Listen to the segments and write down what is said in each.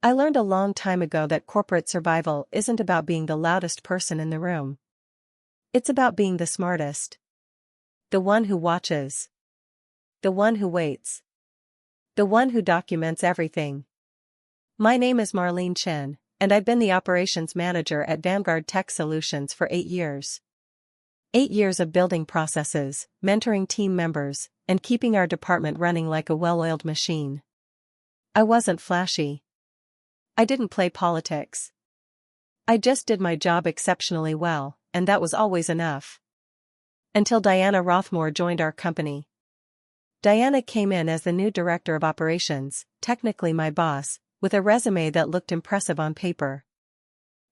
I learned a long time ago that corporate survival isn't about being the loudest person in the room. It's about being the smartest. The one who watches. The one who waits. The one who documents everything. My name is Marlene Chen, and I've been the operations manager at Vanguard Tech Solutions for 8 years. 8 years of building processes, mentoring team members, and keeping our department running like a well-oiled machine. I wasn't flashy. I didn't play politics. I just did my job exceptionally well, and that was always enough. Until Diana Rothmore joined our company. Diana came in as the new director of operations, technically my boss, with a resume that looked impressive on paper.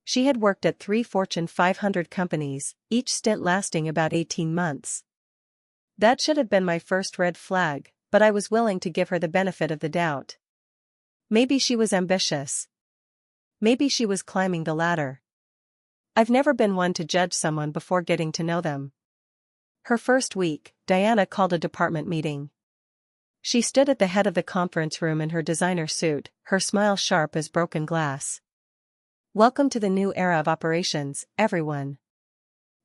She had worked at 3 Fortune 500 companies, each stint lasting about 18 months. That should have been my first red flag, but I was willing to give her the benefit of the doubt. Maybe she was ambitious. Maybe she was climbing the ladder. I've never been one to judge someone before getting to know them. Her first week, Diana called a department meeting. She stood at the head of the conference room in her designer suit, her smile sharp as broken glass. Welcome to the new era of operations, everyone.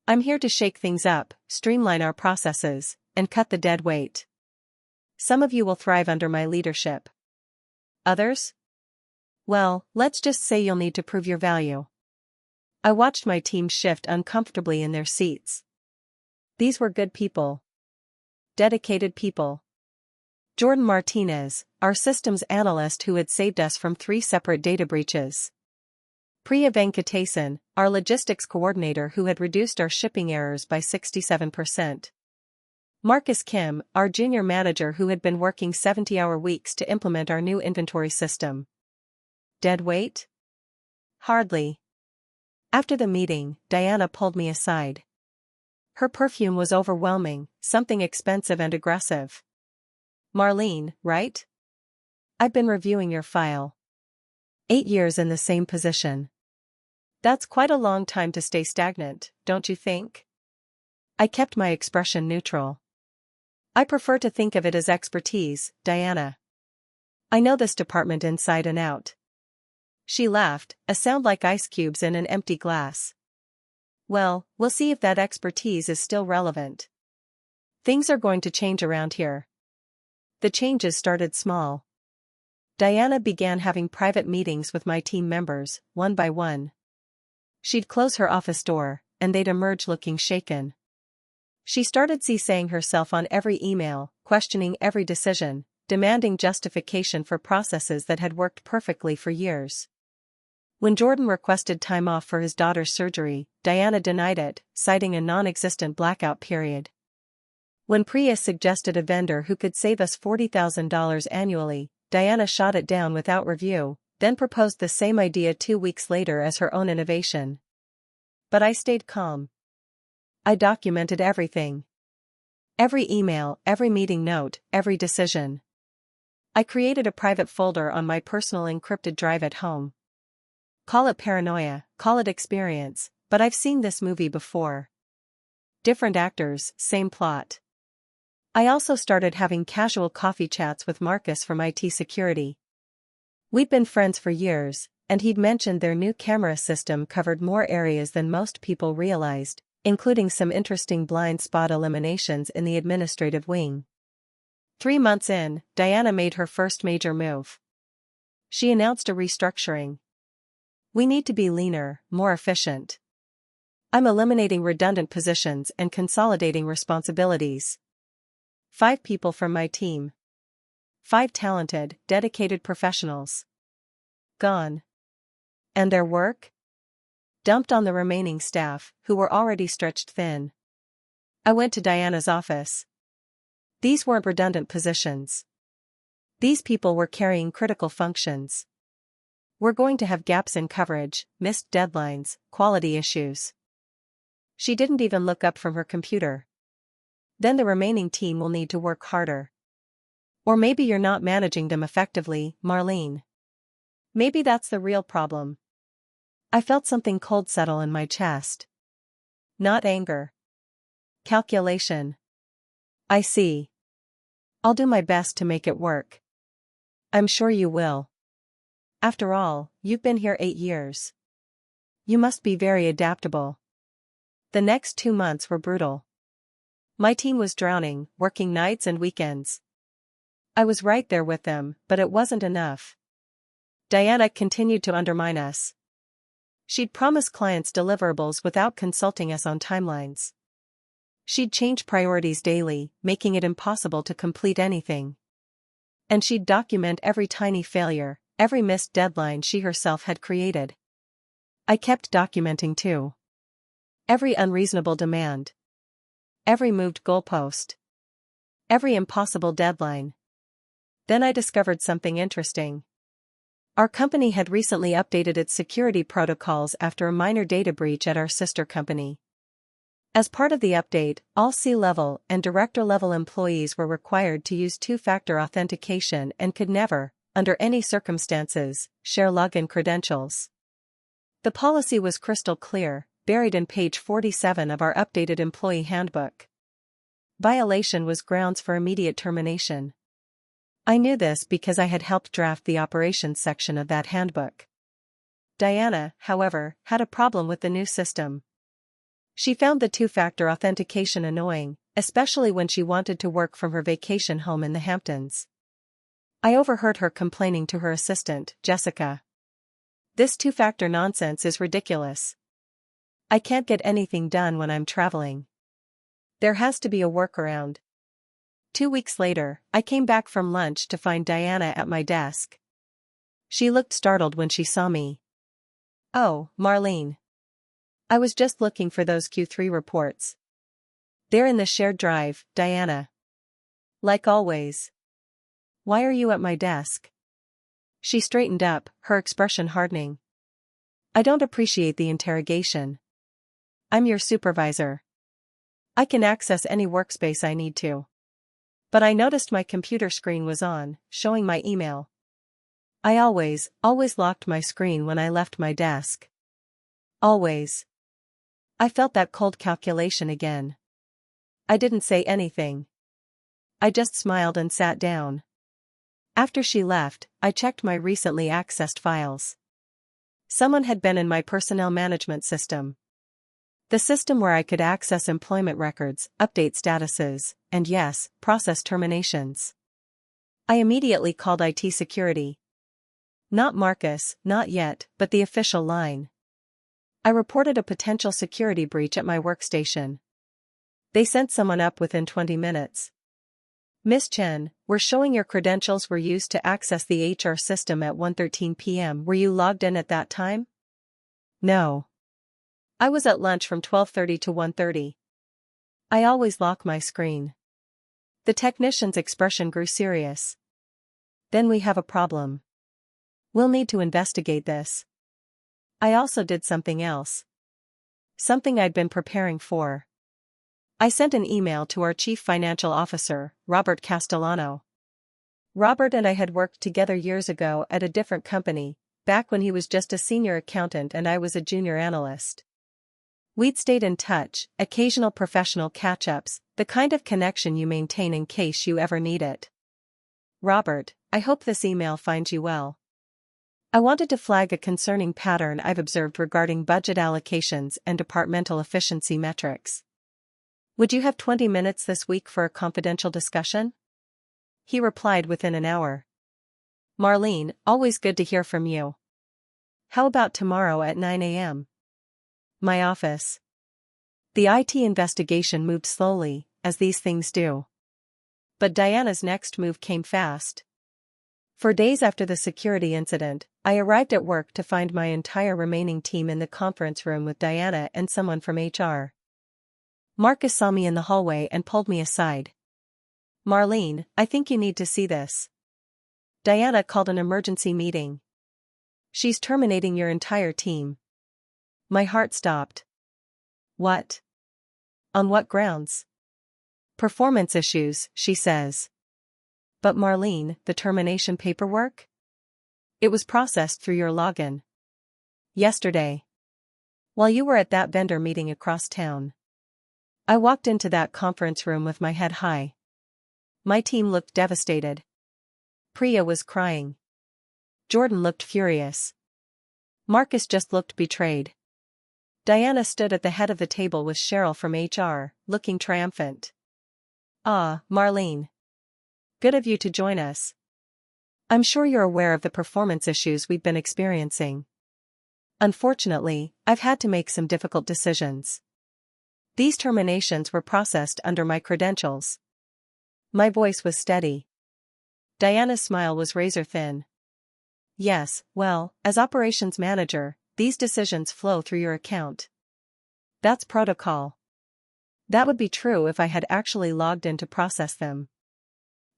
I'm here to shake things up, streamline our processes, and cut the dead weight. Some of you will thrive under my leadership. Others? Well, let's just say you'll need to prove your value. I watched my team shift uncomfortably in their seats. These were good people. Dedicated people. Jordan Martinez, our systems analyst who had saved us from 3 separate data breaches. Priya Venkatasan, our logistics coordinator who had reduced our shipping errors by 67%. Marcus Kim, our junior manager who had been working 70-hour weeks to implement our new inventory system. Dead weight? Hardly. After the meeting, Diana pulled me aside. Her perfume was overwhelming, something expensive and aggressive. Marlene, right? I've been reviewing your file. 8 years in the same position. That's quite a long time to stay stagnant, don't you think? I kept my expression neutral. I prefer to think of it as expertise, Diana. I know this department inside and out. She laughed, a sound like ice cubes in an empty glass. Well, we'll see if that expertise is still relevant. Things are going to change around here. The changes started small. Diana began having private meetings with my team members, one by one. She'd close her office door, and they'd emerge looking shaken. She started saying herself on every email, questioning every decision, demanding justification for processes that had worked perfectly for years. When Jordan requested time off for his daughter's surgery, Diana denied it, citing a non-existent blackout period. When Priya suggested a vendor who could save us $40,000 annually, Diana shot it down without review, then proposed the same idea 2 weeks later as her own innovation. But I stayed calm. I documented everything. Every email, every meeting note, every decision. I created a private folder on my personal encrypted drive at home. Call it paranoia, call it experience, but I've seen this movie before. Different actors, same plot. I also started having casual coffee chats with Marcus from IT security. We'd been friends for years, and he'd mentioned their new camera system covered more areas than most people realized, including some interesting blind spot eliminations in the administrative wing. 3 months in, Diana made her first major move. She announced a restructuring. We need to be leaner, more efficient. I'm eliminating redundant positions and consolidating responsibilities. 5 people from my team. 5 talented, dedicated professionals. Gone. And their work? Dumped on the remaining staff, who were already stretched thin. I went to Diana's office. These weren't redundant positions. These people were carrying critical functions. We're going to have gaps in coverage, missed deadlines, quality issues. She didn't even look up from her computer. Then the remaining team will need to work harder. Or maybe you're not managing them effectively, Marlene. Maybe that's the real problem. I felt something cold settle in my chest. Not anger. Calculation. I see. I'll do my best to make it work. I'm sure you will. After all, you've been here 8 years. You must be very adaptable. The next 2 months were brutal. My team was drowning, working nights and weekends. I was right there with them, but it wasn't enough. Diana continued to undermine us. She'd promise clients deliverables without consulting us on timelines. She'd change priorities daily, making it impossible to complete anything. And she'd document every tiny failure, every missed deadline she herself had created. I kept documenting too. Every unreasonable demand. Every moved goalpost. Every impossible deadline. Then I discovered something interesting. Our company had recently updated its security protocols after a minor data breach at our sister company. As part of the update, all C-level and director-level employees were required to use two-factor authentication and could never, under any circumstances, share login credentials. The policy was crystal clear, buried in page 47 of our updated employee handbook. Violation was grounds for immediate termination. I knew this because I had helped draft the operations section of that handbook. Diana, however, had a problem with the new system. She found the two-factor authentication annoying, especially when she wanted to work from her vacation home in the Hamptons. I overheard her complaining to her assistant, Jessica. "This two-factor nonsense is ridiculous. I can't get anything done when I'm traveling. There has to be a workaround." 2 weeks later, I came back from lunch to find Diana at my desk. She looked startled when she saw me. "Oh, Marlene. I was just looking for those Q3 reports. They're in the shared drive, Diana." "Like always. Why are you at my desk?" She straightened up, her expression hardening. "I don't appreciate the interrogation. I'm your supervisor. I can access any workspace I need to. But I noticed my computer screen was on, showing my email. I always locked my screen when I left my desk. Always." I felt that cold calculation again. I didn't say anything. I just smiled and sat down. After she left, I checked my recently accessed files. Someone had been in my personnel management system. The system where I could access employment records, update statuses, and yes, process terminations. I immediately called IT security. Not Marcus, not yet, but the official line. I reported a potential security breach at my workstation. They sent someone up within 20 minutes. "Miss Chen, we're showing your credentials were used to access the HR system at 1:13 p.m. Were you logged in at that time?" "No. I was at lunch from 12:30 to 1:30. I always lock my screen." The technician's expression grew serious. "Then we have a problem. We'll need to investigate this." I also did something else. Something I'd been preparing for. I sent an email to our Chief Financial Officer, Robert Castellano. Robert and I had worked together years ago at a different company, back when he was just a senior accountant and I was a junior analyst. We'd stayed in touch, occasional professional catch-ups, the kind of connection you maintain in case you ever need it. "Robert, I hope this email finds you well. I wanted to flag a concerning pattern I've observed regarding budget allocations and departmental efficiency metrics. Would you have 20 minutes this week for a confidential discussion?" He replied within an hour. "Marlene, always good to hear from you. How about tomorrow at 9 a.m.? My office." The IT investigation moved slowly, as these things do. But Diana's next move came fast. For days after the security incident, I arrived at work to find my entire remaining team in the conference room with Diana and someone from HR. Marcus saw me in the hallway and pulled me aside. "Marlene, I think you need to see this. Diana called an emergency meeting. She's terminating your entire team." My heart stopped. "What? On what grounds?" "Performance issues," she says. "But Marlene, the termination paperwork? It was processed through your login. Yesterday. While you were at that vendor meeting across town." I walked into that conference room with my head high. My team looked devastated. Priya was crying. Jordan looked furious. Marcus just looked betrayed. Diana stood at the head of the table with Cheryl from HR, looking triumphant. "Ah, Marlene. Good of you to join us. I'm sure you're aware of the performance issues we've been experiencing. Unfortunately, I've had to make some difficult decisions. These terminations were processed under my credentials." My voice was steady. Diana's smile was razor-thin. "Yes, well, as operations manager, these decisions flow through your account. That's protocol. That would be true if I had actually logged in to process them.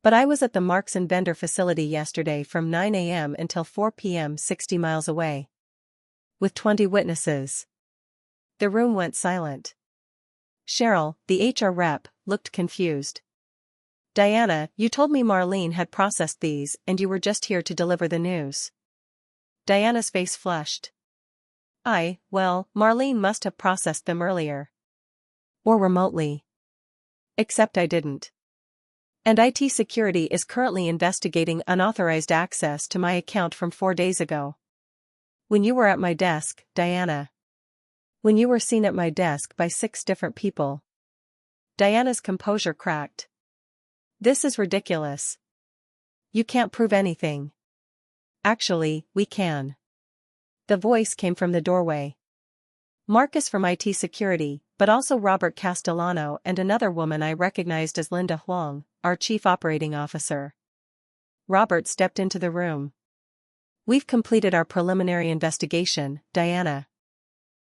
But I was at the Marks and Bender facility yesterday from 9 a.m. until 4 p.m. 60 miles away. With 20 witnesses." The room went silent. Cheryl, the HR rep, looked confused. "Diana, you told me Marlene had processed these and you were just here to deliver the news." Diana's face flushed. Well, Marlene must have processed them earlier. Or remotely. Except I didn't. And IT security is currently investigating unauthorized access to my account from 4 days ago. When you were at my desk, Diana. When you were seen at my desk by 6 different people." Diana's composure cracked. "This is ridiculous. You can't prove anything." "Actually, we can." The voice came from the doorway. Marcus from IT security, but also Robert Castellano and another woman I recognized as Linda Huang, our chief operating officer. Robert stepped into the room. "We've completed our preliminary investigation, Diana.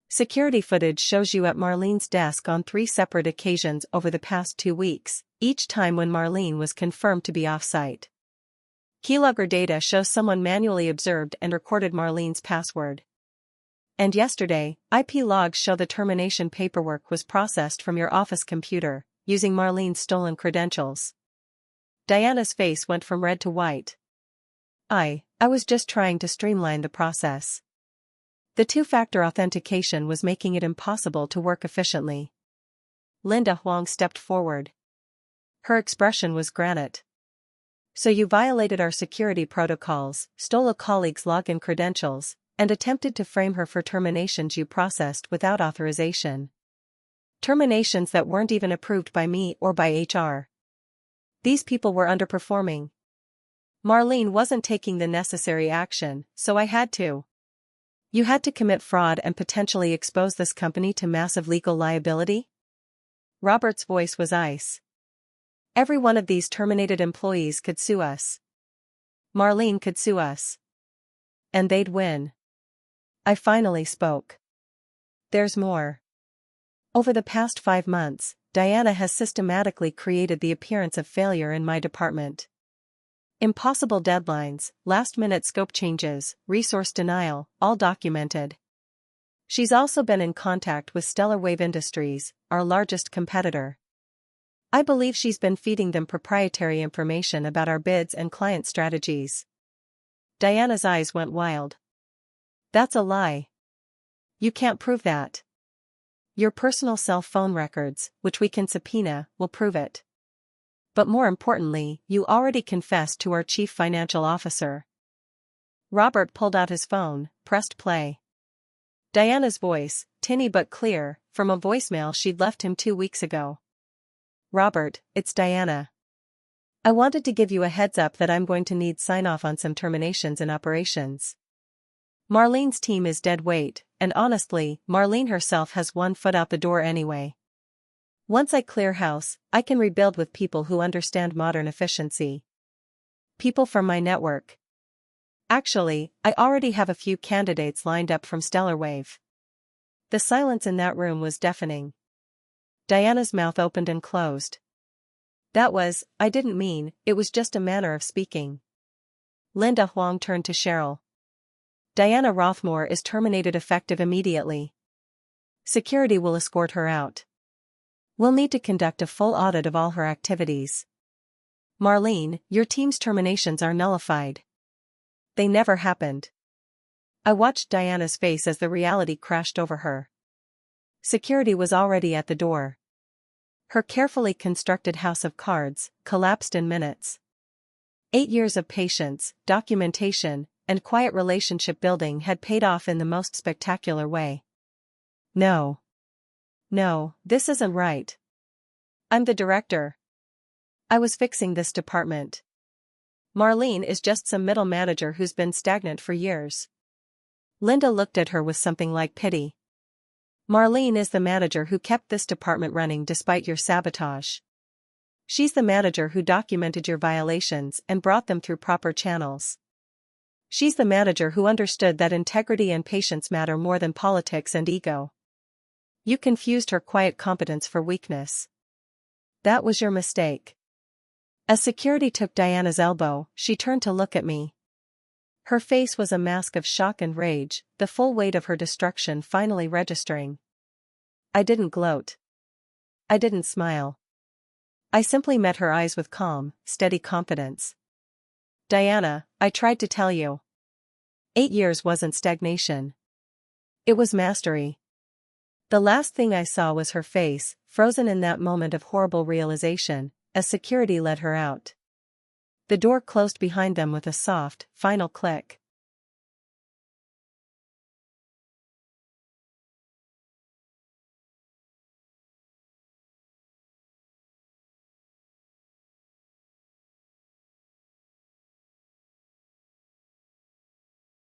Security footage shows you at Marlene's desk on 3 separate occasions over the past 2 weeks, each time when Marlene was confirmed to be off-site. Keylogger data shows someone manually observed and recorded Marlene's password. And yesterday, IP logs show the termination paperwork was processed from your office computer, using Marlene's stolen credentials." Diana's face went from red to white. I was just trying to streamline the process. The 2-factor authentication was making it impossible to work efficiently." Linda Huang stepped forward. Her expression was granite. "So you violated our security protocols, stole a colleague's login credentials, and attempted to frame her for terminations you processed without authorization. Terminations that weren't even approved by me or by HR. These people were underperforming. Marlene wasn't taking the necessary action, so I had to. You had to commit fraud and potentially expose this company to massive legal liability?" Robert's voice was ice. "Every one of these terminated employees could sue us. Marlene could sue us. And they'd win." I finally spoke. "There's more. Over the past 5 months, Diana has systematically created the appearance of failure in my department. Impossible deadlines, last-minute scope changes, resource denial, all documented. She's also been in contact with Stellar Wave Industries, our largest competitor. I believe she's been feeding them proprietary information about our bids and client strategies." Diana's eyes went wild. "That's a lie. You can't prove that. Your personal cell phone records, which we can subpoena, will prove it. But more importantly, you already confessed to our chief financial officer." Robert pulled out his phone, pressed play. Diana's voice, tinny but clear, from a voicemail she'd left him 2 weeks ago. "Robert, it's Diana. I wanted to give you a heads up that I'm going to need sign-off on some terminations in operations. Marlene's team is dead weight, and honestly, Marlene herself has 1 foot out the door anyway. Once I clear house, I can rebuild with people who understand modern efficiency. People from my network. Actually, I already have a few candidates lined up from Stellar Wave." The silence in that room was deafening. Diana's mouth opened and closed. I didn't mean, it was just a manner of speaking." Linda Huang turned to Cheryl. "Diana Rothmore is terminated effective immediately. Security will escort her out. We'll need to conduct a full audit of all her activities. Marlene, your team's terminations are nullified. They never happened." I watched Diana's face as the reality crashed over her. Security was already at the door. Her carefully constructed house of cards collapsed in minutes. 8 years of patience, documentation, and quiet relationship building had paid off in the most spectacular way. No. No, this isn't right. I'm the director. I was fixing this department. Marlene is just some middle manager who's been stagnant for years. Linda looked at her with something like pity. Marlene is the manager who kept this department running despite your sabotage. She's the manager who documented your violations and brought them through proper channels. She's the manager who understood that integrity and patience matter more than politics and ego. You confused her quiet competence for weakness. That was your mistake. As security took Diana's elbow, she turned to look at me. Her face was a mask of shock and rage, the full weight of her destruction finally registering. I didn't gloat. I didn't smile. I simply met her eyes with calm, steady confidence. Diana, I tried to tell you. 8 years wasn't stagnation. It was mastery. The last thing I saw was her face, frozen in that moment of horrible realization, as security led her out. The door closed behind them with a soft, final click.